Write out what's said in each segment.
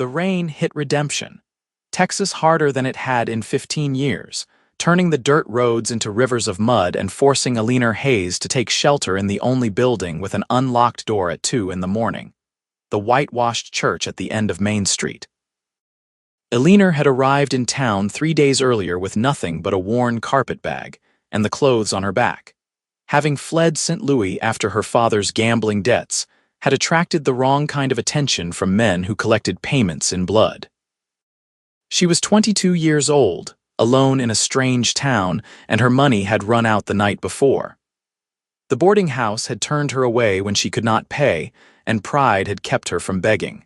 The rain hit redemption. Texas harder than it had in 15 years, turning the dirt roads into rivers of mud and forcing Alina Hayes to take shelter in the only building with an unlocked door at 2 in the morning, the whitewashed church at the end of Main Street. Alina had arrived in town 3 days earlier with nothing but a worn carpet bag and the clothes on her back. Having fled St. Louis after her father's gambling debts, had attracted the wrong kind of attention from men who collected payments in blood. She was 22 years old, alone in a strange town, and her money had run out the night before. The boarding house had turned her away when she could not pay, and pride had kept her from begging.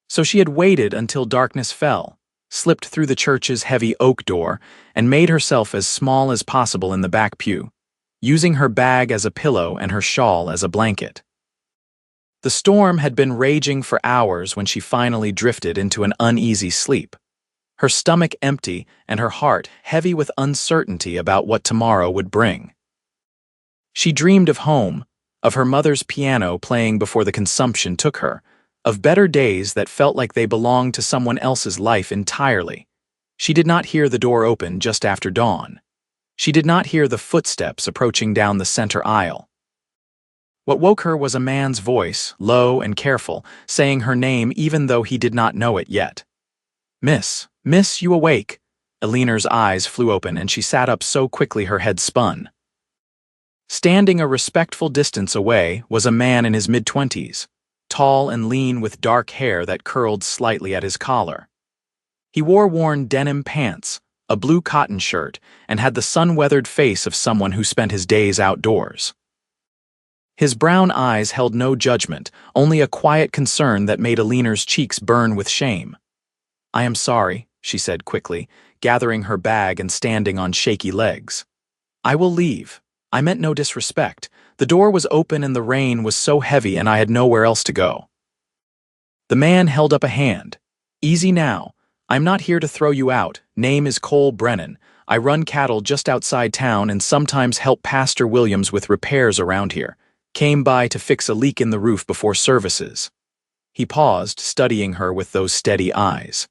So she had waited until darkness fell, slipped through the church's heavy oak door, and made herself as small as possible in the back pew, using her bag as a pillow and her shawl as a blanket. The storm had been raging for hours when she finally drifted into an uneasy sleep, her stomach empty and her heart heavy with uncertainty about what tomorrow would bring. She dreamed of home, of her mother's piano playing before the consumption took her, of better days that felt like they belonged to someone else's life entirely. She did not hear the door open just after dawn. She did not hear the footsteps approaching down the center aisle. What woke her was a man's voice, low and careful, saying her name even though he did not know it yet. Miss, you awake?" Alina's eyes flew open and she sat up so quickly her head spun. Standing a respectful distance away was a man in his mid-20s, tall and lean with dark hair that curled slightly at his collar. He wore worn denim pants, a blue cotton shirt, and had the sun-weathered face of someone who spent his days outdoors. His brown eyes held no judgment, only a quiet concern that made Alina's cheeks burn with shame. "I am sorry," she said quickly, gathering her bag and standing on shaky legs. "I will leave. I meant no disrespect. The door was open and the rain was so heavy and I had nowhere else to go." The man held up a hand. "Easy now. I'm not here to throw you out. Name is Cole Brennan. I run cattle just outside town and sometimes help Pastor Williams with repairs around here. Came by to fix a leak in the roof before services." He paused, studying her with those steady eyes.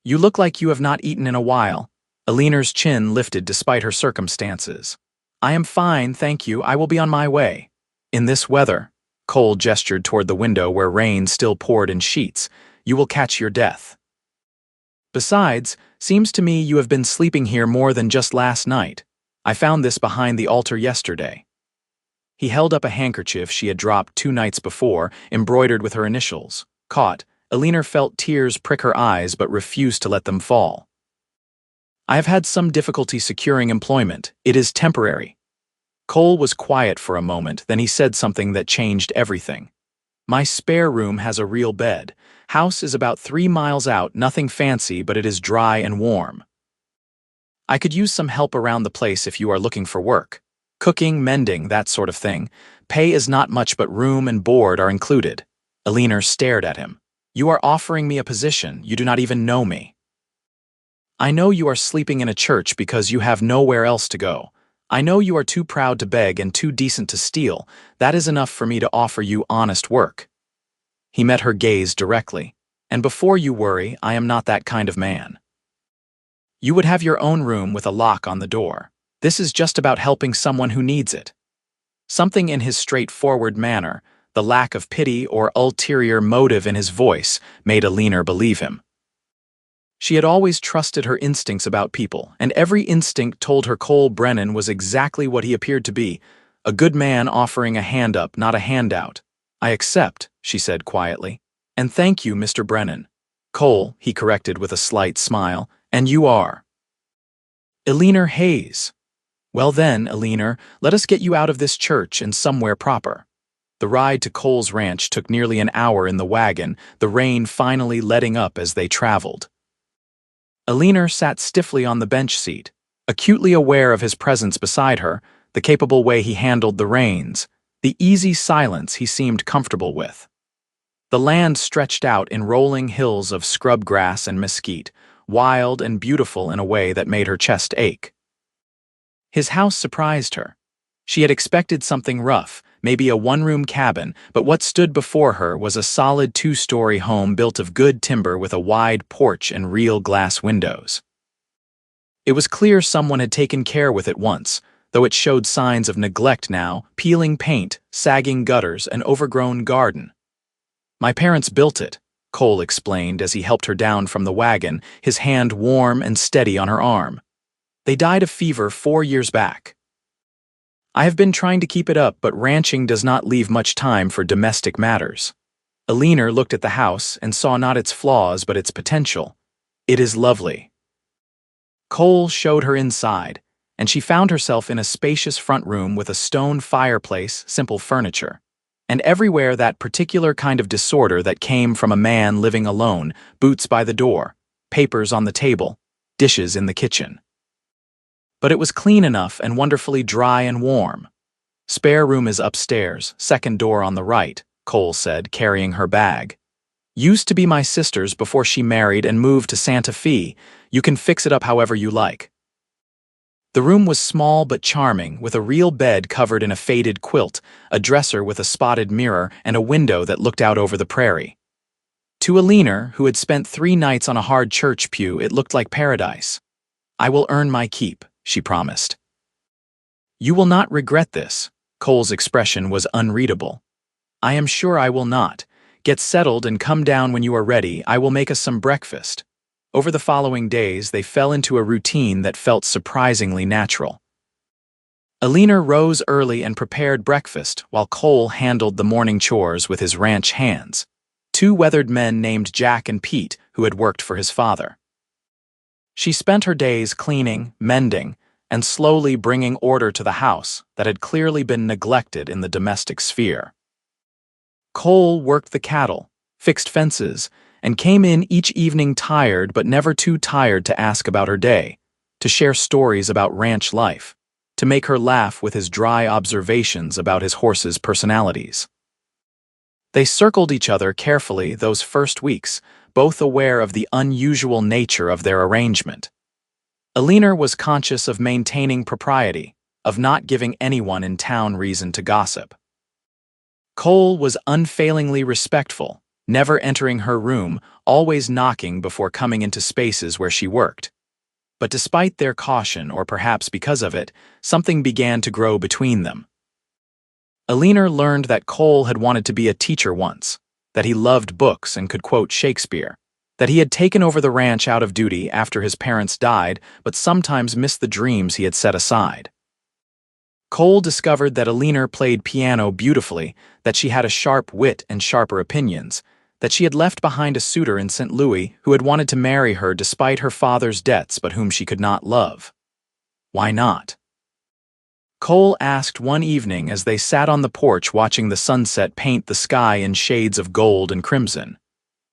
"You look like you have not eaten in a while." Alina's chin lifted despite her circumstances. "I am fine, thank you. I will be on my way." "In this weather," Cole gestured toward the window where rain still poured in sheets, "you will catch your death. Besides, seems to me you have been sleeping here more than just last night. I found this behind the altar yesterday." He held up a handkerchief she had dropped 2 nights before, embroidered with her initials. Caught, Alina felt tears prick her eyes but refused to let them fall. "I have had some difficulty securing employment. It is temporary." Cole was quiet for a moment, then he said something that changed everything. "My spare room has a real bed. House is about 3 miles out, nothing fancy, but it is dry and warm. I could use some help around the place if you are looking for work. Cooking, mending, that sort of thing. Pay is not much but room and board are included." Alina stared at him. "You are offering me a position. You do not even know me." "I know you are sleeping in a church because you have nowhere else to go. I know you are too proud to beg and too decent to steal. That is enough for me to offer you honest work." He met her gaze directly. "And before you worry, I am not that kind of man. You would have your own room with a lock on the door. This is just about helping someone who needs it." Something in his straightforward manner, the lack of pity or ulterior motive in his voice, made Alina believe him. She had always trusted her instincts about people, and every instinct told her Cole Brennan was exactly what he appeared to be, a good man offering a hand up, not a handout. "I accept," she said quietly. "And thank you, Mr. Brennan." "Cole," he corrected with a slight smile, "and you are?" "Alina Hayes." "Well then, Alina, let us get you out of this church and somewhere proper." The ride to Cole's ranch took nearly an hour in the wagon, the rain finally letting up as they traveled. Alina sat stiffly on the bench seat, acutely aware of his presence beside her, the capable way he handled the reins, the easy silence he seemed comfortable with. The land stretched out in rolling hills of scrub grass and mesquite, wild and beautiful in a way that made her chest ache. His house surprised her. She had expected something rough, maybe a one-room cabin, but what stood before her was a solid two-story home built of good timber with a wide porch and real glass windows. It was clear someone had taken care with it once, though it showed signs of neglect now, peeling paint, sagging gutters, an overgrown garden. "My parents built it," Cole explained as he helped her down from the wagon, his hand warm and steady on her arm. "They died of fever 4 years back. I have been trying to keep it up, but ranching does not leave much time for domestic matters." Alina looked at the house and saw not its flaws but its potential. "It is lovely." Cole showed her inside, and she found herself in a spacious front room with a stone fireplace, simple furniture, and everywhere that particular kind of disorder that came from a man living alone, boots by the door, papers on the table, dishes in the kitchen. But it was clean enough and wonderfully dry and warm. "Spare room is upstairs, second door on the right," Cole said, carrying her bag. "Used to be my sister's before she married and moved to Santa Fe. You can fix it up however you like." The room was small but charming, with a real bed covered in a faded quilt, a dresser with a spotted mirror, and a window that looked out over the prairie. To Alina, who had spent 3 nights on a hard church pew, it looked like paradise. "I will earn my keep," she promised. "You will not regret this." Cole's expression was unreadable. "I am sure I will not. Get settled and come down when you are ready. I will make us some breakfast." Over the following days, they fell into a routine that felt surprisingly natural. Alina rose early and prepared breakfast, while Cole handled the morning chores with his ranch hands. 2 weathered men named Jack and Pete, who had worked for his father. She spent her days cleaning, mending, and slowly bringing order to the house that had clearly been neglected in the domestic sphere. Cole worked the cattle, fixed fences, and came in each evening tired but never too tired to ask about her day, to share stories about ranch life, to make her laugh with his dry observations about his horses' personalities. They circled each other carefully those first weeks, both aware of the unusual nature of their arrangement. Alina was conscious of maintaining propriety, of not giving anyone in town reason to gossip. Cole was unfailingly respectful, never entering her room, always knocking before coming into spaces where she worked. But despite their caution, or perhaps because of it, something began to grow between them. Alina learned that Cole had wanted to be a teacher once, that he loved books and could quote Shakespeare, that he had taken over the ranch out of duty after his parents died, but sometimes missed the dreams he had set aside. Cole discovered that Alina played piano beautifully, that she had a sharp wit and sharper opinions, that she had left behind a suitor in St. Louis who had wanted to marry her despite her father's debts but whom she could not love. Why not? Cole asked one evening as they sat on the porch watching the sunset paint the sky in shades of gold and crimson.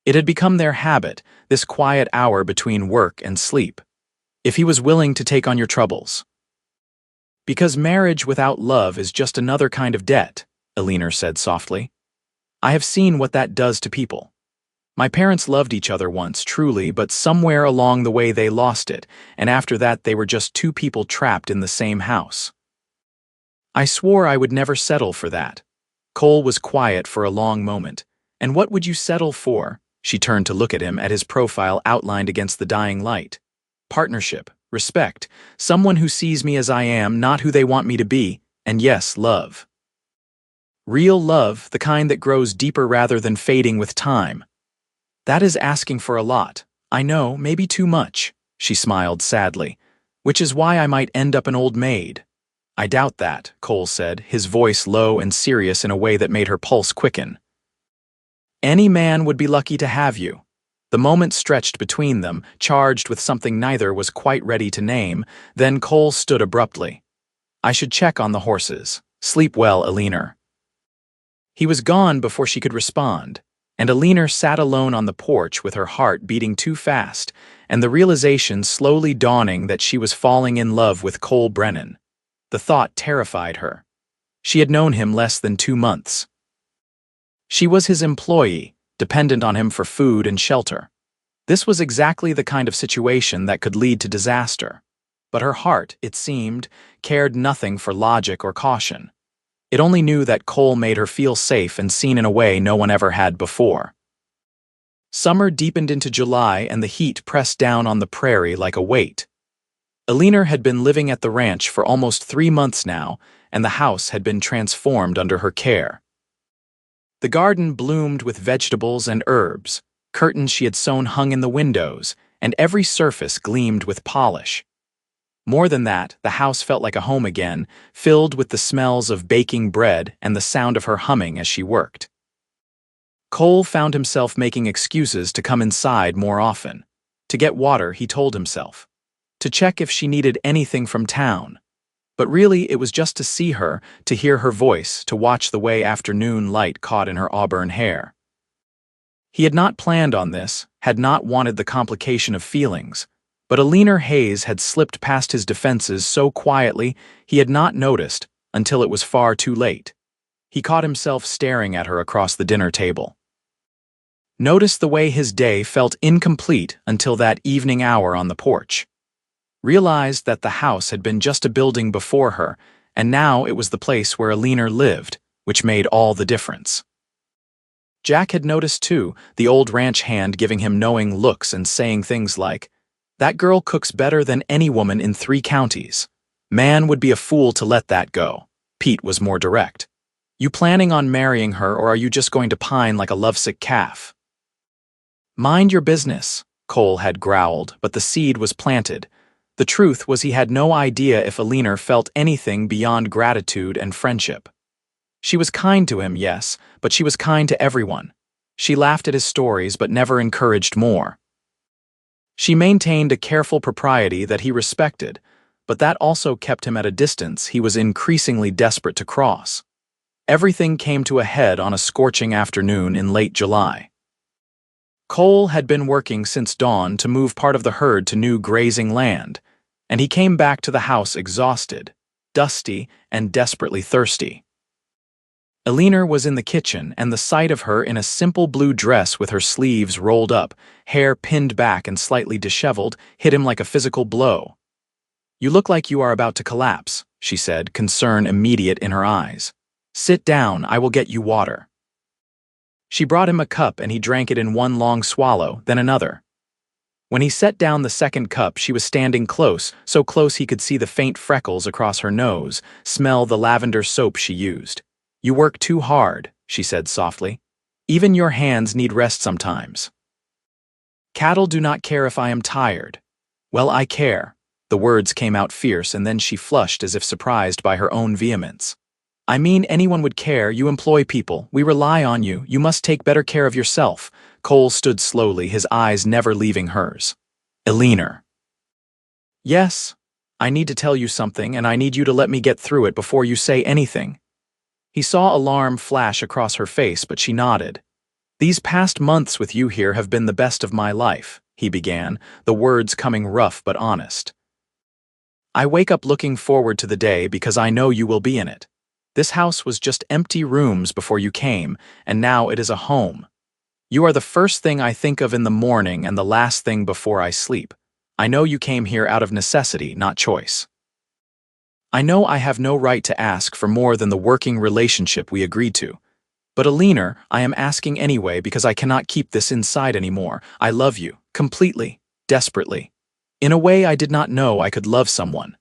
It had become their habit, this quiet hour between work and sleep. If he was willing to take on your troubles. "Because marriage without love is just another kind of debt," Alina said softly. "I have seen what that does to people. My parents loved each other once, truly, but somewhere along the way they lost it, and after that they were just 2 people trapped in the same house. I swore I would never settle for that." Cole was quiet for a long moment. "And what would you settle for?" She turned to look at him, at his profile outlined against the dying light. "Partnership, respect, someone who sees me as I am, not who they want me to be, and yes, love. Real love, the kind that grows deeper rather than fading with time." "That is asking for a lot. I know, maybe too much," she smiled sadly, "which is why I might end up an old maid." "I doubt that," Cole said, his voice low and serious in a way that made her pulse quicken. "Any man would be lucky to have you." The moment stretched between them, charged with something neither was quite ready to name. Then Cole stood abruptly. "I should check on the horses. Sleep well, Alina." He was gone before she could respond, and Alina sat alone on the porch with her heart beating too fast, and the realization slowly dawning that she was falling in love with Cole Brennan. The thought terrified her. She had known him less than 2 months. She was his employee, dependent on him for food and shelter. This was exactly the kind of situation that could lead to disaster. But her heart, it seemed, cared nothing for logic or caution. It only knew that Cole made her feel safe and seen in a way no one ever had before. Summer deepened into July and the heat pressed down on the prairie like a weight. Alina had been living at the ranch for almost 3 months now, and the house had been transformed under her care. The garden bloomed with vegetables and herbs, curtains she had sewn hung in the windows, and every surface gleamed with polish. More than that, the house felt like a home again, filled with the smells of baking bread and the sound of her humming as she worked. Cole found himself making excuses to come inside more often. To get water, he told himself. To check if she needed anything from town. But really, it was just to see her, to hear her voice, to watch the way afternoon light caught in her auburn hair. He had not planned on this, had not wanted the complication of feelings, but Alina Hayes had slipped past his defenses so quietly he had not noticed until it was far too late. He caught himself staring at her across the dinner table. Noticed the way his day felt incomplete until that evening hour on the porch. Realized that the house had been just a building before her, and now it was the place where Alina lived, which made all the difference. Jack had noticed too, the old ranch hand giving him knowing looks and saying things like, "That girl cooks better than any woman in 3 counties. Man would be a fool to let that go." Pete was more direct. "You planning on marrying her, or are you just going to pine like a lovesick calf?" "Mind your business," Cole had growled, but the seed was planted. The truth was he had no idea if Alina felt anything beyond gratitude and friendship. She was kind to him, yes, but she was kind to everyone. She laughed at his stories but never encouraged more. She maintained a careful propriety that he respected, but that also kept him at a distance he was increasingly desperate to cross. Everything came to a head on a scorching afternoon in late July. Cole had been working since dawn to move part of the herd to new grazing land, and he came back to the house exhausted, dusty, and desperately thirsty. Alina was in the kitchen, and the sight of her in a simple blue dress with her sleeves rolled up, hair pinned back and slightly disheveled, hit him like a physical blow. "You look like you are about to collapse," she said, concern immediate in her eyes. "Sit down, I will get you water." She brought him a cup and he drank it in one long swallow, then another. When he set down the second cup, she was standing close, so close he could see the faint freckles across her nose, smell the lavender soap she used. "You work too hard," she said softly. "Even your hands need rest sometimes." "Cattle do not care if I am tired." "Well, I care." The words came out fierce, and then she flushed as if surprised by her own vehemence. "I mean, anyone would care. You employ people. We rely on you. You must take better care of yourself." Cole stood slowly, his eyes never leaving hers. "Alina." "Yes, I need to tell you something, and I need you to let me get through it before you say anything." He saw alarm flash across her face, but she nodded. "These past months with you here have been the best of my life," he began, the words coming rough but honest. "I wake up looking forward to the day because I know you will be in it. This house was just empty rooms before you came, and now it is a home. You are the first thing I think of in the morning and the last thing before I sleep. I know you came here out of necessity, not choice. I know I have no right to ask for more than the working relationship we agreed to. But Alina, I am asking anyway because I cannot keep this inside anymore. I love you, completely, desperately. In a way I did not know I could love someone."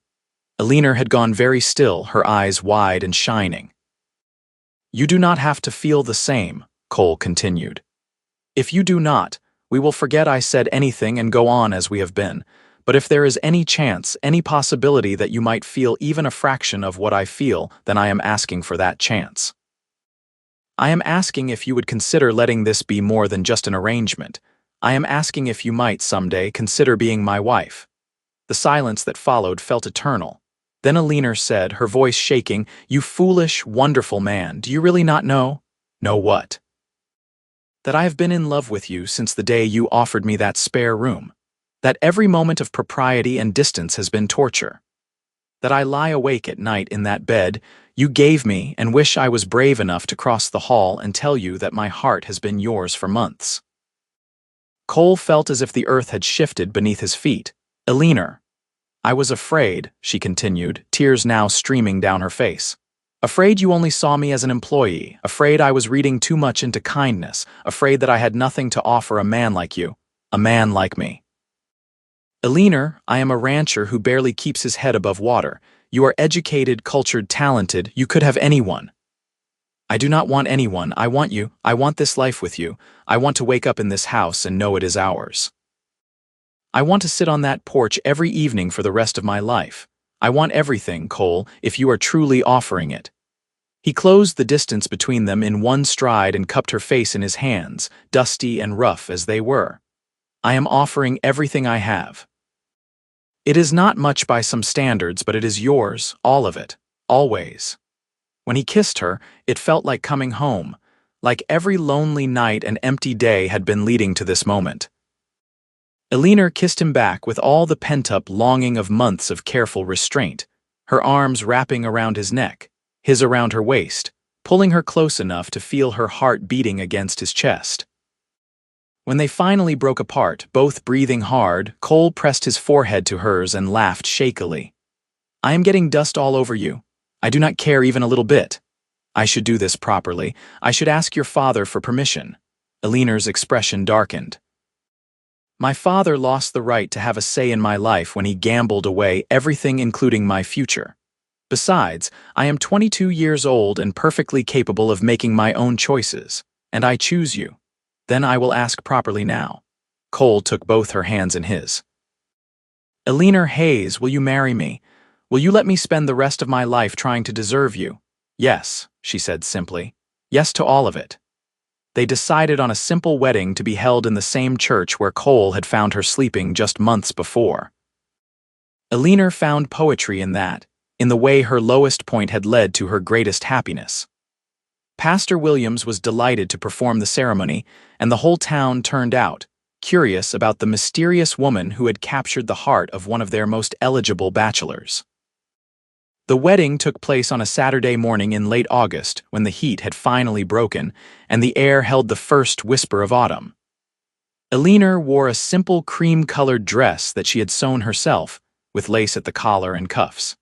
Alina had gone very still, her eyes wide and shining. "You do not have to feel the same," Cole continued. "If you do not, we will forget I said anything and go on as we have been. But if there is any chance, any possibility that you might feel even a fraction of what I feel, then I am asking for that chance. I am asking if you would consider letting this be more than just an arrangement. I am asking if you might someday consider being my wife." The silence that followed felt eternal. Then Alina said, her voice shaking, "You foolish, wonderful man, do you really not know?" "Know what?" "That I have been in love with you since the day you offered me that spare room. That every moment of propriety and distance has been torture. That I lie awake at night in that bed you gave me and wish I was brave enough to cross the hall and tell you that my heart has been yours for months." Cole felt as if the earth had shifted beneath his feet. "Alina." I was afraid, she continued, tears now streaming down her face. Afraid you only saw me as an employee, afraid I was reading too much into kindness, afraid that I had nothing to offer a man like you, a man like me. Eleanor, I am a rancher who barely keeps his head above water. You are educated, cultured, talented. You could have anyone. I do not want anyone. I want you. I want this life with you. I want to wake up in this house and know it is ours. I want to sit on that porch every evening for the rest of my life. I want everything, Cole, if you are truly offering it. He closed the distance between them in one stride and cupped her face in his hands, dusty and rough as they were. I am offering everything I have. It is not much by some standards, but it is yours, all of it, always. When he kissed her, it felt like coming home, like every lonely night and empty day had been leading to this moment. Eleanor kissed him back with all the pent-up longing of months of careful restraint, her arms wrapping around his neck, his around her waist, pulling her close enough to feel her heart beating against his chest. When they finally broke apart, both breathing hard, Cole pressed his forehead to hers and laughed shakily. I am getting dust all over you. I do not care even a little bit. I should do this properly. I should ask your father for permission. Eleanor's expression darkened. My father lost the right to have a say in my life when he gambled away everything including my future. Besides, I am 22 years old and perfectly capable of making my own choices, and I choose you. Then I will ask properly now. Cole took both her hands in his. Eleanor Hayes, will you marry me? Will you let me spend the rest of my life trying to deserve you? Yes, she said simply. Yes to all of it. They decided on a simple wedding to be held in the same church where Cole had found her sleeping just months before. Eleanor found poetry in that, in the way her lowest point had led to her greatest happiness. Pastor Williams was delighted to perform the ceremony, and the whole town turned out, curious about the mysterious woman who had captured the heart of one of their most eligible bachelors. The wedding took place on a Saturday morning in late August when the heat had finally broken and the air held the first whisper of autumn. Eleanor wore a simple cream-colored dress that she had sewn herself, with lace at the collar and cuffs.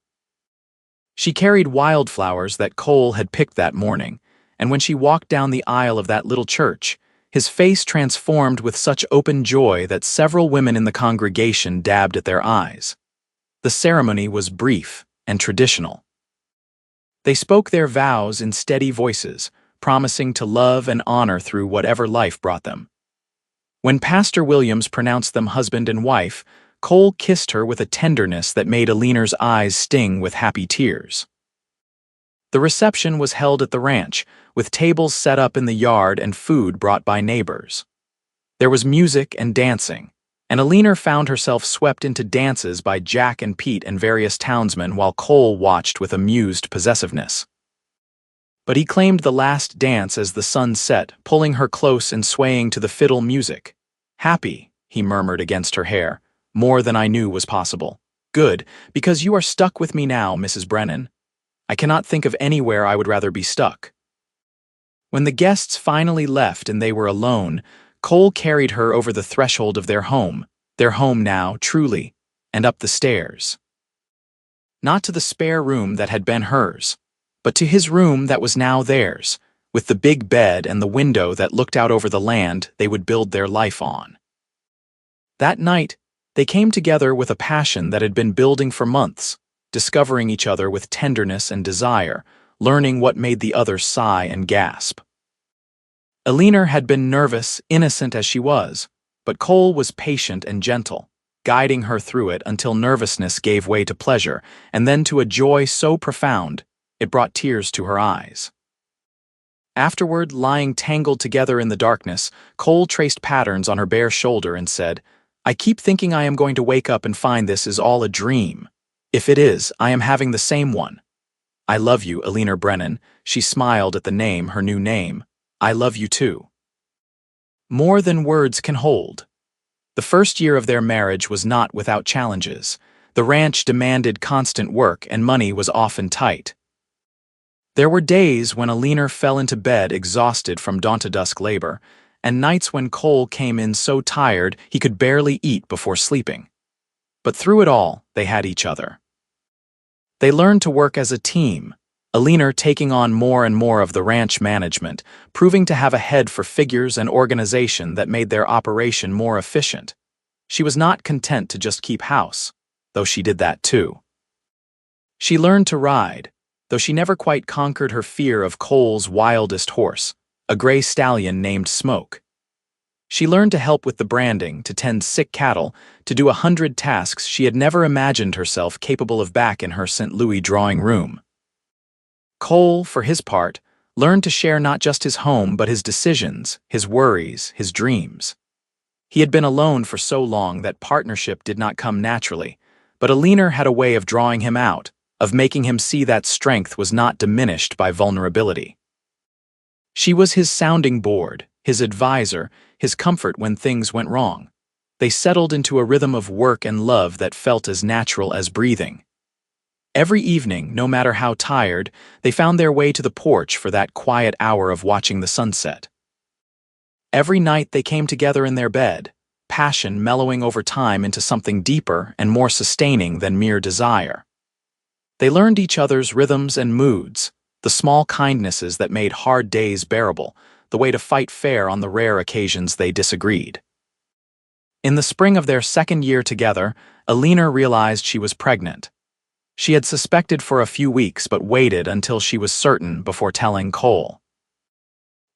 She carried wildflowers that Cole had picked that morning, and when she walked down the aisle of that little church, his face transformed with such open joy that several women in the congregation dabbed at their eyes. The ceremony was brief and traditional. They spoke their vows in steady voices, promising to love and honor through whatever life brought them. When Pastor Williams pronounced them husband and wife, Cole kissed her with a tenderness that made Eleanor's eyes sting with happy tears. The reception was held at the ranch, with tables set up in the yard and food brought by neighbors. There was music and dancing, and Eleanor found herself swept into dances by Jack and Pete and various townsmen while Cole watched with amused possessiveness. But he claimed the last dance as the sun set, pulling her close and swaying to the fiddle music. Happy, he murmured against her hair, more than I knew was possible. Good, because you are stuck with me now, Mrs. Brennan. I cannot think of anywhere I would rather be stuck. When the guests finally left and they were alone, Cole carried her over the threshold of their home now, truly, and up the stairs. Not to the spare room that had been hers, but to his room that was now theirs, with the big bed and the window that looked out over the land they would build their life on. That night, they came together with a passion that had been building for months, discovering each other with tenderness and desire, learning what made the other sigh and gasp. Eleanor had been nervous, innocent as she was, but Cole was patient and gentle, guiding her through it until nervousness gave way to pleasure, and then to a joy so profound, it brought tears to her eyes. Afterward, lying tangled together in the darkness, Cole traced patterns on her bare shoulder and said, I keep thinking I am going to wake up and find this is all a dream. If it is, I am having the same one. I love you, Eleanor Brennan. She smiled at the name, her new name. I love you too. More than words can hold. The first year of their marriage was not without challenges. The ranch demanded constant work and money was often tight. There were days when Eleanor fell into bed exhausted from dawn-to-dusk labor, and nights when Cole came in so tired he could barely eat before sleeping. But through it all, they had each other. They learned to work as a team, Alina taking on more and more of the ranch management, proving to have a head for figures and organization that made their operation more efficient. She was not content to just keep house, though she did that too. She learned to ride, though she never quite conquered her fear of Cole's wildest horse, a gray stallion named Smoke. She learned to help with the branding, to tend sick cattle, to do 100 tasks she had never imagined herself capable of back in her St. Louis drawing room. Cole, for his part, learned to share not just his home but his decisions, his worries, his dreams. He had been alone for so long that partnership did not come naturally, but Alina had a way of drawing him out, of making him see that strength was not diminished by vulnerability. She was his sounding board, his advisor, his comfort when things went wrong. They settled into a rhythm of work and love that felt as natural as breathing. Every evening, no matter how tired, they found their way to the porch for that quiet hour of watching the sunset. Every night they came together in their bed, passion mellowing over time into something deeper and more sustaining than mere desire. They learned each other's rhythms and moods, the small kindnesses that made hard days bearable, the way to fight fair on the rare occasions they disagreed. In the spring of their second year together, Alina realized she was pregnant. She had suspected for a few weeks but waited until she was certain before telling Cole.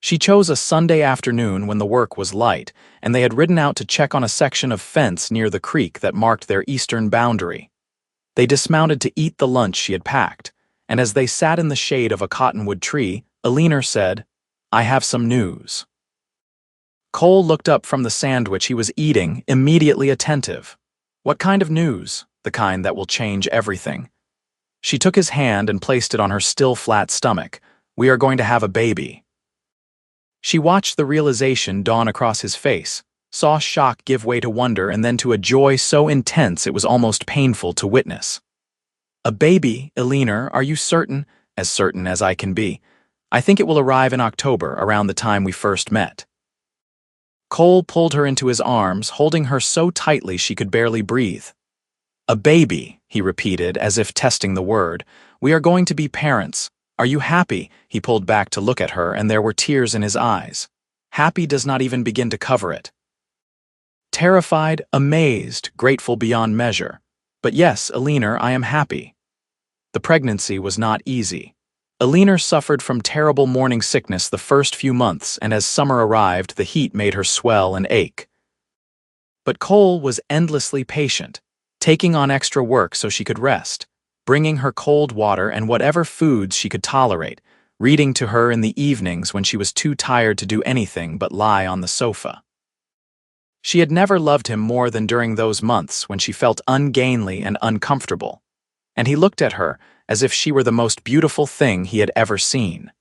She chose a Sunday afternoon when the work was light, and they had ridden out to check on a section of fence near the creek that marked their eastern boundary. They dismounted to eat the lunch she had packed, and as they sat in the shade of a cottonwood tree, Alina said, "I have some news." Cole looked up from the sandwich he was eating, immediately attentive. "What kind of news?" "The kind that will change everything." She took his hand and placed it on her still flat stomach. "We are going to have a baby." She watched the realization dawn across his face, saw shock give way to wonder and then to a joy so intense it was almost painful to witness. "A baby, Alina, are you certain?" "As certain as I can be. I think it will arrive in October, around the time we first met." Cole pulled her into his arms, holding her so tightly she could barely breathe. "A baby," he repeated, as if testing the word. "We are going to be parents. Are you happy?" He pulled back to look at her, and there were tears in his eyes. Happy does not even begin to cover it. Terrified, amazed, grateful beyond measure. "But yes, Alina, I am happy." The pregnancy was not easy. Alina suffered from terrible morning sickness the first few months, and as summer arrived, the heat made her swell and ache. But Cole was endlessly patient, taking on extra work so she could rest, bringing her cold water and whatever foods she could tolerate, reading to her in the evenings when she was too tired to do anything but lie on the sofa. She had never loved him more than during those months when she felt ungainly and uncomfortable, and he looked at her as if she were the most beautiful thing he had ever seen.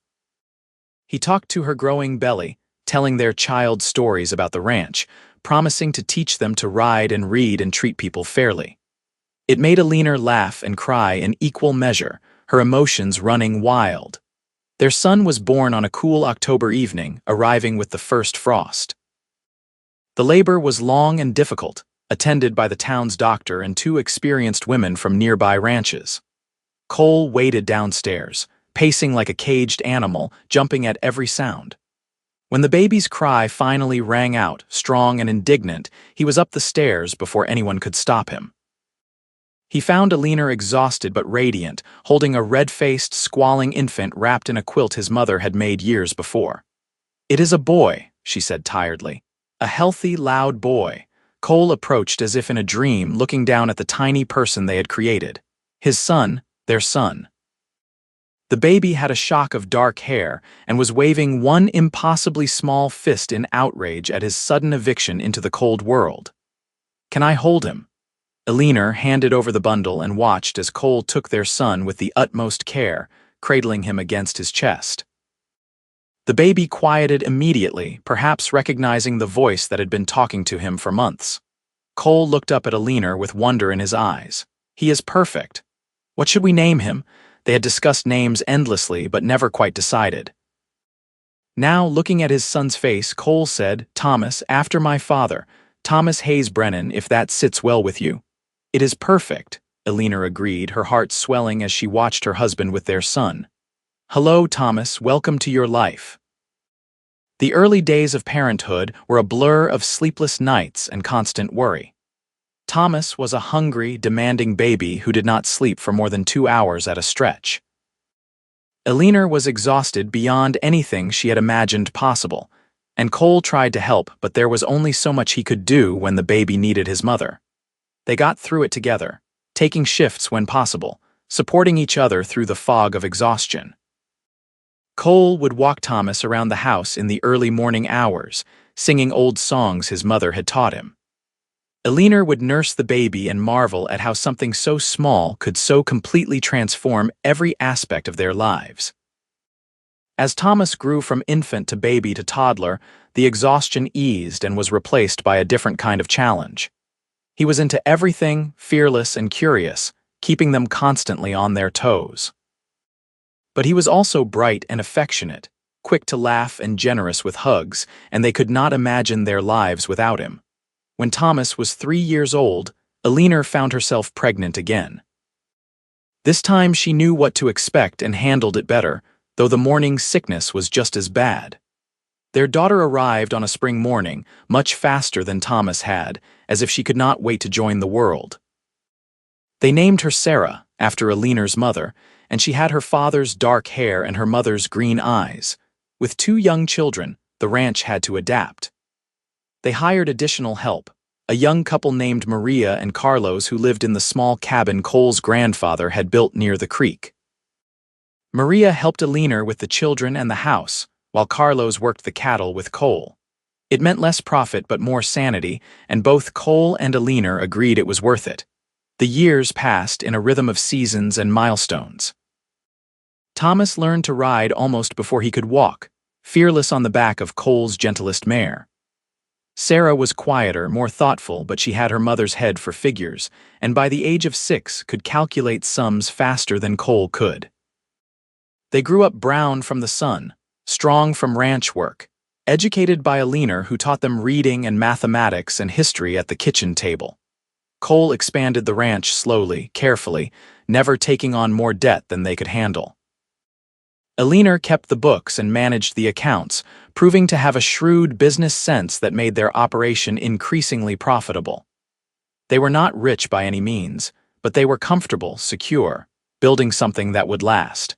He talked to her growing belly, telling their child stories about the ranch, promising to teach them to ride and read and treat people fairly. It made Alina laugh and cry in equal measure, her emotions running wild. Their son was born on a cool October evening, arriving with the first frost. The labor was long and difficult, attended by the town's doctor and 2 experienced women from nearby ranches. Cole waited downstairs, pacing like a caged animal, jumping at every sound. When the baby's cry finally rang out, strong and indignant, he was up the stairs before anyone could stop him. He found Alina exhausted but radiant, holding a red-faced, squalling infant wrapped in a quilt his mother had made years before. "It is a boy," she said tiredly. "A healthy, loud boy." Cole approached as if in a dream, looking down at the tiny person they had created. His son, their son. The baby had a shock of dark hair and was waving one impossibly small fist in outrage at his sudden eviction into the cold world. "Can I hold him?" Alina handed over the bundle and watched as Cole took their son with the utmost care, cradling him against his chest. The baby quieted immediately, perhaps recognizing the voice that had been talking to him for months. Cole looked up at Alina with wonder in his eyes. "He is perfect. What should we name him?" They had discussed names endlessly but never quite decided. Now, looking at his son's face, Cole said, "Thomas, after my father. Thomas Hayes Brennan, if that sits well with you." It is perfect, Elena agreed, her heart swelling as she watched her husband with their son. Hello, Thomas, welcome to your life. The early days of parenthood were a blur of sleepless nights and constant worry. Thomas was a hungry, demanding baby who did not sleep for more than 2 hours at a stretch. Elena was exhausted beyond anything she had imagined possible, and Cole tried to help, but there was only so much he could do when the baby needed his mother. They got through it together, taking shifts when possible, supporting each other through the fog of exhaustion. Cole would walk Thomas around the house in the early morning hours, singing old songs his mother had taught him. Elena would nurse the baby and marvel at how something so small could so completely transform every aspect of their lives. As Thomas grew from infant to baby to toddler, the exhaustion eased and was replaced by a different kind of challenge. He was into everything, fearless and curious, keeping them constantly on their toes. But he was also bright and affectionate, quick to laugh and generous with hugs, and they could not imagine their lives without him. When Thomas was 3 years old, Elena found herself pregnant again. This time she knew what to expect and handled it better, though the morning sickness was just as bad. Their daughter arrived on a spring morning, much faster than Thomas had, as if she could not wait to join the world. They named her Sarah, after Elena's mother, and she had her father's dark hair and her mother's green eyes. With 2 young children, the ranch had to adapt. They hired additional help, a young couple named Maria and Carlos who lived in the small cabin Cole's grandfather had built near the creek. Maria helped Elena with the children and the house, while Carlos worked the cattle with Cole. It meant less profit but more sanity, and both Cole and Elena agreed it was worth it. The years passed in a rhythm of seasons and milestones. Thomas learned to ride almost before he could walk, fearless on the back of Cole's gentlest mare. Sarah was quieter, more thoughtful, but she had her mother's head for figures, and by the age of 6 could calculate sums faster than Cole could. They grew up brown from the sun, strong from ranch work, educated by Elena who taught them reading and mathematics and history at the kitchen table. Cole expanded the ranch slowly, carefully, never taking on more debt than they could handle. Elena kept the books and managed the accounts, proving to have a shrewd business sense that made their operation increasingly profitable. They were not rich by any means, but they were comfortable, secure, building something that would last.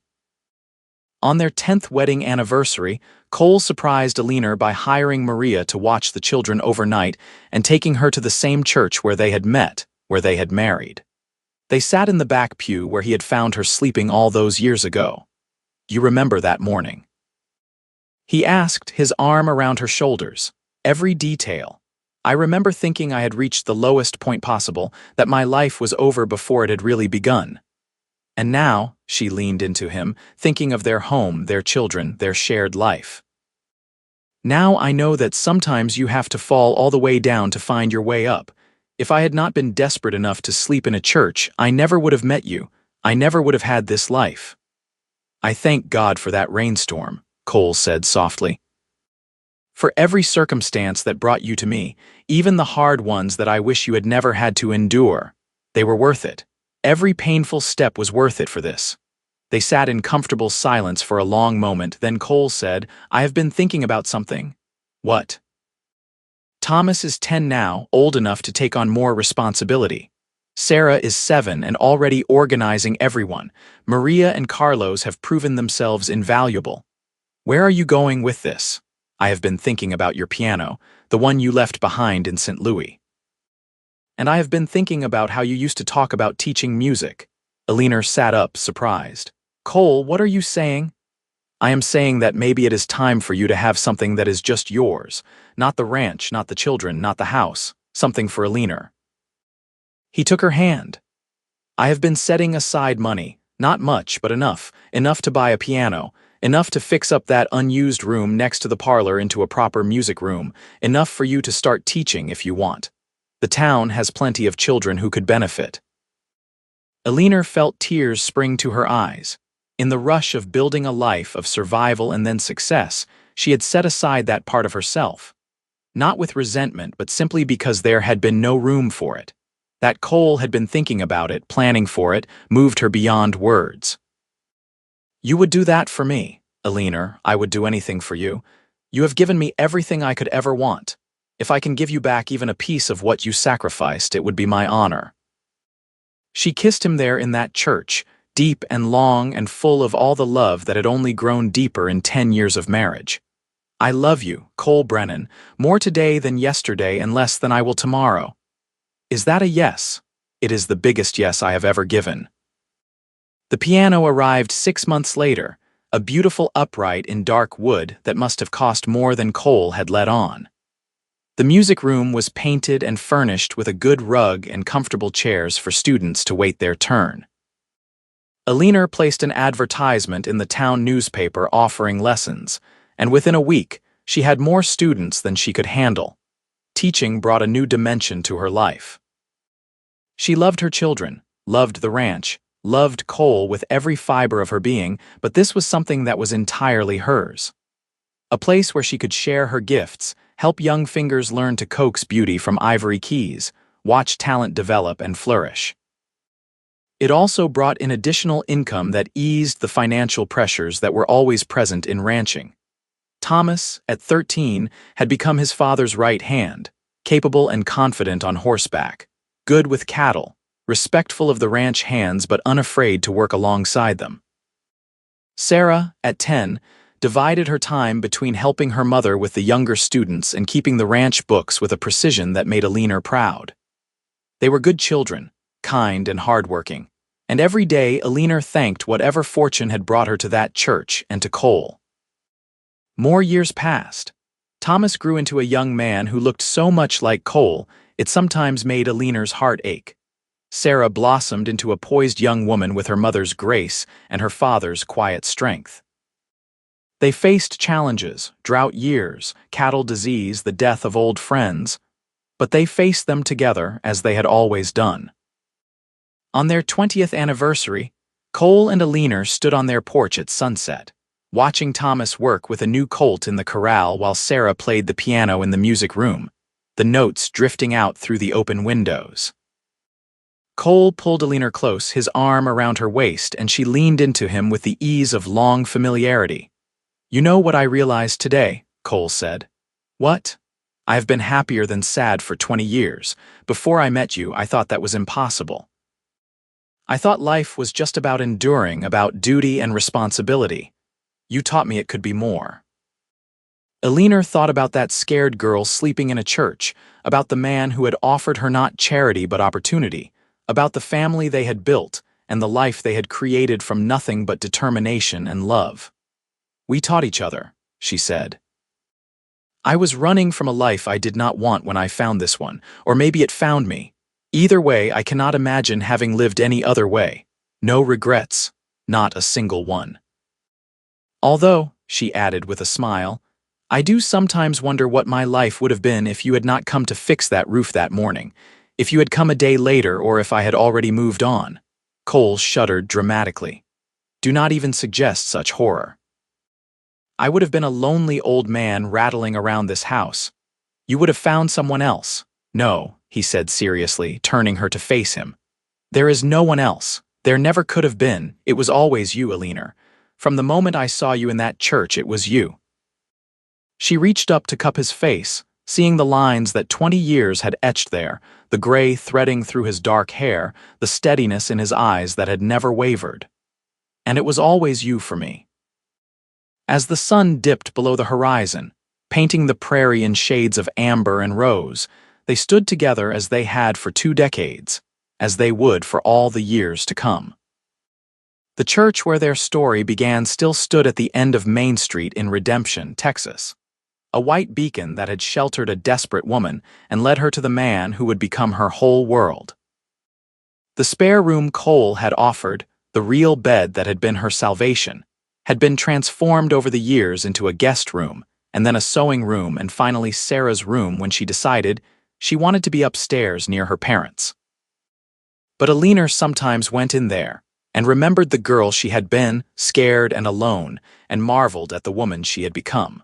On their 10th wedding anniversary, Cole surprised Elena by hiring Maria to watch the children overnight and taking her to the same church where they had met, where they had married. They sat in the back pew where he had found her sleeping all those years ago. You remember that morning? He asked, his arm around her shoulders. Every detail. I remember thinking I had reached the lowest point possible, that my life was over before it had really begun. And now, she leaned into him, thinking of their home, their children, their shared life. Now I know that sometimes you have to fall all the way down to find your way up. If I had not been desperate enough to sleep in a church, I never would have met you. I never would have had this life. I thank God for that rainstorm, Cole said softly. For every circumstance that brought you to me, even the hard ones that I wish you had never had to endure, they were worth it. Every painful step was worth it for this. They sat in comfortable silence for a long moment, then Cole said, I have been thinking about something. What? Thomas is 10 now, old enough to take on more responsibility. Sarah is 7 and already organizing everyone. Maria and Carlos have proven themselves invaluable. Where are you going with this? I have been thinking about your piano, the one you left behind in St. Louis. And I have been thinking about how you used to talk about teaching music. Elena sat up, surprised. Cole, what are you saying? I am saying that maybe it is time for you to have something that is just yours. Not the ranch, not the children, not the house. Something for Elena. He took her hand. I have been setting aside money, not much, but enough to buy a piano, enough to fix up that unused room next to the parlor into a proper music room, enough for you to start teaching if you want. The town has plenty of children who could benefit. Elena felt tears spring to her eyes. In the rush of building a life of survival and then success, she had set aside that part of herself. Not with resentment, but simply because there had been no room for it. That Cole had been thinking about it, planning for it, moved her beyond words. "You would do that for me, Alina. I would do anything for you. You have given me everything I could ever want. If I can give you back even a piece of what you sacrificed, it would be my honor." She kissed him there in that church, deep and long and full of all the love that had only grown deeper in 10 years of marriage. "I love you, Cole Brennan, more today than yesterday and less than I will tomorrow." Is that a yes? It is the biggest yes I have ever given. The piano arrived 6 months later, a beautiful upright in dark wood that must have cost more than Cole had let on. The music room was painted and furnished with a good rug and comfortable chairs for students to wait their turn. Alina placed an advertisement in the town newspaper offering lessons, and within a week, she had more students than she could handle. Teaching brought a new dimension to her life. She loved her children, loved the ranch, loved Cole with every fiber of her being, but this was something that was entirely hers. A place where she could share her gifts, help young fingers learn to coax beauty from ivory keys, watch talent develop and flourish. It also brought in additional income that eased the financial pressures that were always present in ranching. Thomas, at 13, had become his father's right hand, capable and confident on horseback, good with cattle, respectful of the ranch hands but unafraid to work alongside them. Sarah, at 10, divided her time between helping her mother with the younger students and keeping the ranch books with a precision that made Alina proud. They were good children, kind and hardworking, and every day Alina thanked whatever fortune had brought her to that church and to Cole. More years passed. Thomas grew into a young man who looked so much like Cole, it sometimes made Alina's heart ache. Sarah blossomed into a poised young woman with her mother's grace and her father's quiet strength. They faced challenges, drought years, cattle disease, the death of old friends, but they faced them together as they had always done. On their 20th anniversary, Cole and Alina stood on their porch at sunset, watching Thomas work with a new colt in the corral while Sarah played the piano in the music room, the notes drifting out through the open windows. Cole pulled Alina close, his arm around her waist, and she leaned into him with the ease of long familiarity. "You know what I realized today," Cole said. "What? I have been happier than sad for 20 years. Before I met you, I thought that was impossible. I thought life was just about enduring, about duty and responsibility. You taught me it could be more." Alina thought about that scared girl sleeping in a church, about the man who had offered her not charity but opportunity, about the family they had built and the life they had created from nothing but determination and love. "We taught each other," she said. "I was running from a life I did not want when I found this one, or maybe it found me. Either way, I cannot imagine having lived any other way. No regrets, not a single one. Although," she added with a smile, "I do sometimes wonder what my life would have been if you had not come to fix that roof that morning, if you had come a day later or if I had already moved on." Cole shuddered dramatically. "Do not even suggest such horror. I would have been a lonely old man rattling around this house. You would have found someone else." "No," he said seriously, turning her to face him. "There is no one else. There never could have been. It was always you, Alina. From the moment I saw you in that church, it was you." She reached up to cup his face, seeing the lines that 20 years had etched there, the gray threading through his dark hair, the steadiness in his eyes that had never wavered. "And it was always you for me." As the sun dipped below the horizon, painting the prairie in shades of amber and rose, they stood together as they had for 2 decades, as they would for all the years to come. The church where their story began still stood at the end of Main Street in Redemption, Texas, a white beacon that had sheltered a desperate woman and led her to the man who would become her whole world. The spare room Cole had offered, the real bed that had been her salvation, had been transformed over the years into a guest room, and then a sewing room, and finally Sarah's room when she decided she wanted to be upstairs near her parents. But Alina sometimes went in there and remembered the girl she had been, scared and alone, and marveled at the woman she had become.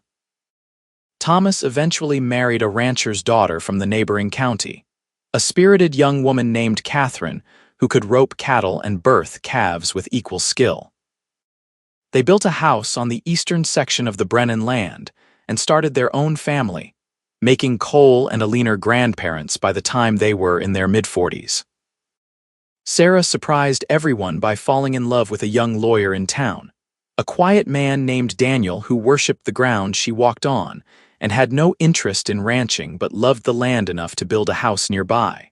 Thomas eventually married a rancher's daughter from the neighboring county. a spirited young woman named Catherine who could rope cattle and birth calves with equal skill. They built a house on the eastern section of the Brennan land and started their own family, making Cole and Alina grandparents by the time they were in their mid-40s. Sarah surprised everyone by falling in love with a young lawyer in town, a quiet man named Daniel who worshipped the ground she walked on and had no interest in ranching but loved the land enough to build a house nearby.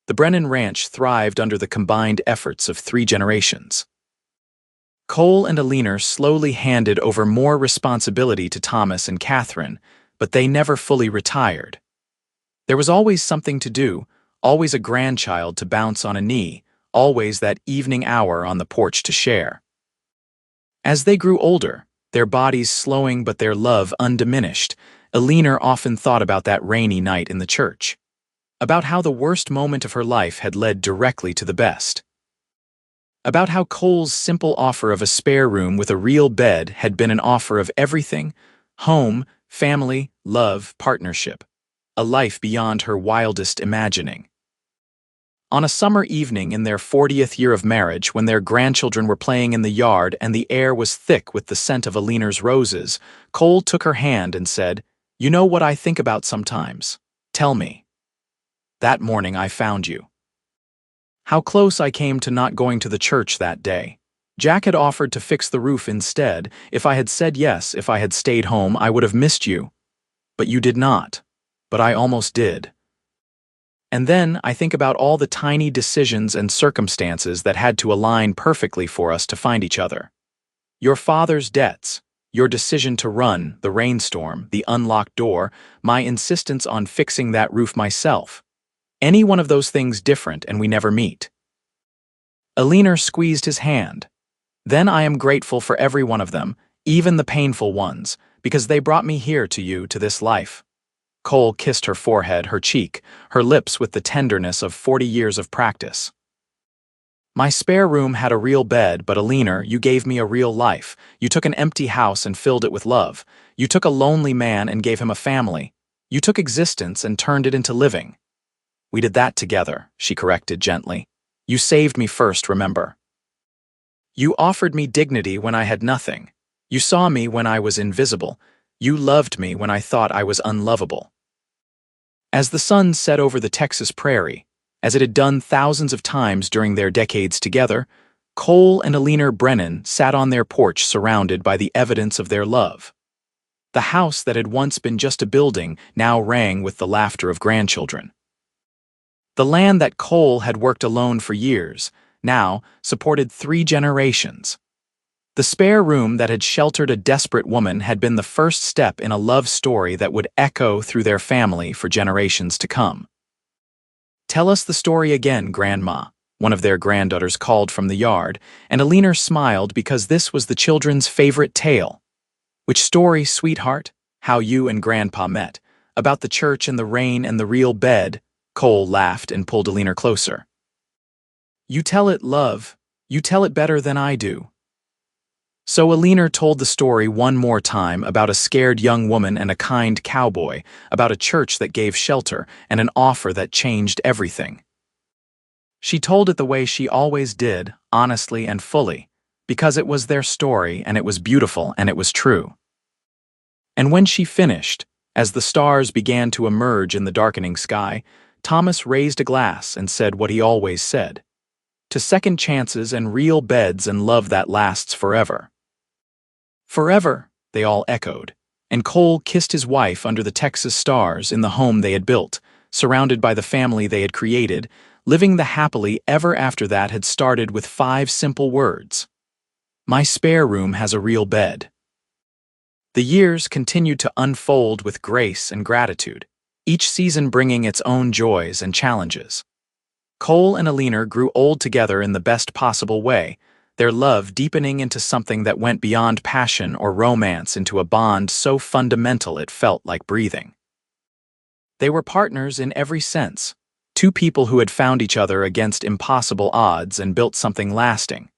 The Brennan Ranch thrived under the combined efforts of 3 generations. Cole and Alina slowly handed over more responsibility to Thomas and Catherine, but they never fully retired. There was always something to do, always a grandchild to bounce on a knee, always that evening hour on the porch to share. As they grew older, their bodies slowing but their love undiminished, Alina often thought about that rainy night in the church, about how the worst moment of her life had led directly to the best, about how Cole's simple offer of a spare room with a real bed had been an offer of everything: home, family, love, partnership, a life beyond her wildest imagining. On a summer evening in their 40th year of marriage, when their grandchildren were playing in the yard and the air was thick with the scent of Alina's roses, Cole took her hand and said, "You know what I think about sometimes? Tell me. That morning I found you. How close I came to not going to the church that day. Jack had offered to fix the roof instead. If I had said yes, if I had stayed home, I would have missed you. But you did not. But I almost did. And then I think about all the tiny decisions and circumstances that had to align perfectly for us to find each other. Your father's debts, your decision to run, the rainstorm, the unlocked door, my insistence on fixing that roof myself. Any one of those things different and we never meet." Alina squeezed his hand. "Then I am grateful for every one of them, even the painful ones, because they brought me here to you, to this life." Cole kissed her forehead, her cheek, her lips with the tenderness of 40 years of practice. "My spare room had a real bed, but Alina, you gave me a real life. You took an empty house and filled it with love. You took a lonely man and gave him a family. You took existence and turned it into living." "We did that together," she corrected gently. "You saved me first, remember. You offered me dignity when I had nothing. You saw me when I was invisible. You loved me when I thought I was unlovable." As the sun set over the Texas prairie, as it had done thousands of times during their decades together, Cole and Alina Brennan sat on their porch surrounded by the evidence of their love. The house that had once been just a building now rang with the laughter of grandchildren. The land that Cole had worked alone for years now supported 3 generations. The spare room that had sheltered a desperate woman had been the first step in a love story that would echo through their family for generations to come. "Tell us the story again, Grandma," one of their granddaughters called from the yard, and Alina smiled because this was the children's favorite tale. "Which story, sweetheart? How you and Grandpa met. About the church and the rain and the real bed." Cole laughed and pulled Alina closer. "You tell it, love. You tell it better than I do." So Alina told the story one more time about a scared young woman and a kind cowboy, about a church that gave shelter and an offer that changed everything. She told it the way she always did, honestly and fully, because it was their story and it was beautiful and it was true. And when she finished, as the stars began to emerge in the darkening sky, Thomas raised a glass and said what he always said: "To second chances and real beds and love that lasts forever." "Forever," they all echoed, and Cole kissed his wife under the Texas stars in the home they had built, surrounded by the family they had created. Living the happily ever after that had started with 5 simple words: "My spare room has a real bed." The years continued to unfold with grace and gratitude, each season bringing its own joys and challenges. Cole and Alina grew old together in the best possible way, their love deepening into something that went beyond passion or romance into a bond so fundamental it felt like breathing. They were partners in every sense, 2 people who had found each other against impossible odds and built something lasting.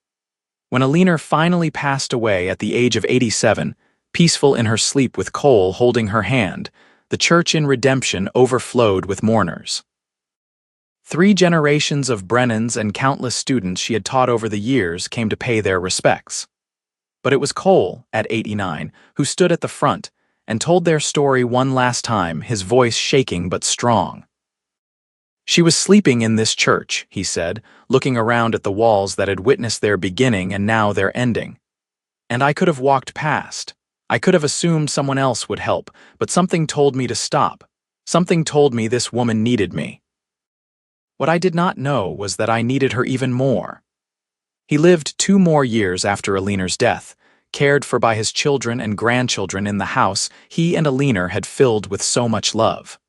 When Alina finally passed away at the age of 87, peaceful in her sleep with Cole holding her hand, the church in Redemption overflowed with mourners. 3 generations of Brennans and countless students she had taught over the years came to pay their respects. But it was Cole, at 89, who stood at the front and told their story one last time, his voice shaking but strong. "She was sleeping in this church," he said, looking around at the walls that had witnessed their beginning and now their ending. "And I could have walked past. I could have assumed someone else would help, but something told me to stop. Something told me this woman needed me. What I did not know was that I needed her even more." He lived 2 more years after Aliner's death, cared for by his children and grandchildren in the house he and Aliner had filled with so much love.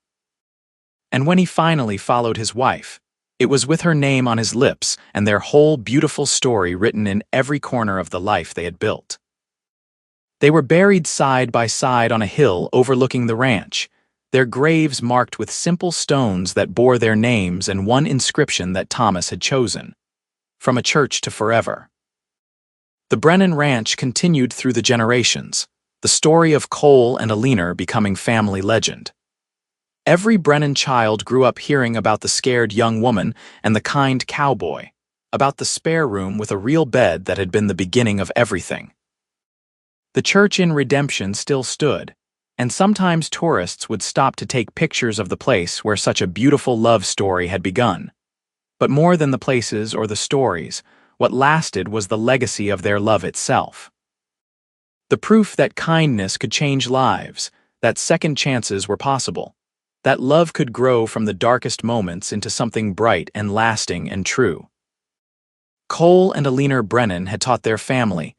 And when he finally followed his wife, it was with her name on his lips and their whole beautiful story written in every corner of the life they had built. They were buried side by side on a hill overlooking the ranch, their graves marked with simple stones that bore their names and one inscription that Thomas had chosen: "From a church to forever." The Brennan Ranch continued through the generations, the story of Cole and Aliner becoming family legend. Every Brennan child grew up hearing about the scared young woman and the kind cowboy, about the spare room with a real bed that had been the beginning of everything. The church in Redemption still stood, and sometimes tourists would stop to take pictures of the place where such a beautiful love story had begun. But more than the places or the stories, what lasted was the legacy of their love itself. The proof that kindness could change lives, that second chances were possible, that love could grow from the darkest moments into something bright and lasting and true. Cole and Aliner Brennan had taught their family,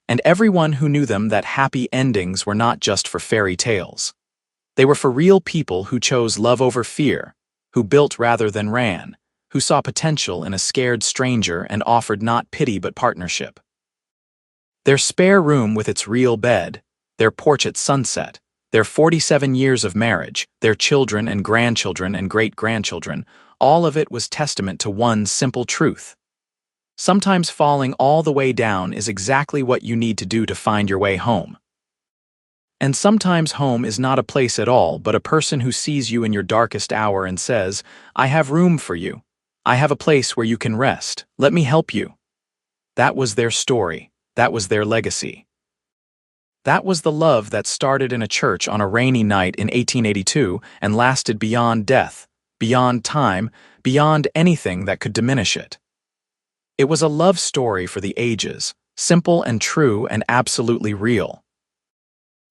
and everyone who knew them, that happy endings were not just for fairy tales. They were for real people who chose love over fear, who built rather than ran, who saw potential in a scared stranger and offered not pity but partnership. Their spare room with its real bed, their porch at sunset, their 47 years of marriage, their children and grandchildren and great-grandchildren, all of it was testament to one simple truth. Sometimes falling all the way down is exactly what you need to do to find your way home. And sometimes home is not a place at all, but a person who sees you in your darkest hour and says, "I have room for you. I have a place where you can rest. Let me help you." That was their story. That was their legacy. That was the love that started in a church on a rainy night in 1882 and lasted beyond death, beyond time, beyond anything that could diminish it. It was a love story for the ages, simple and true and absolutely real.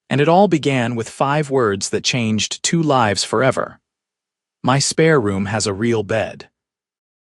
And it all began with 5 words that changed 2 lives forever. "My spare room has a real bed."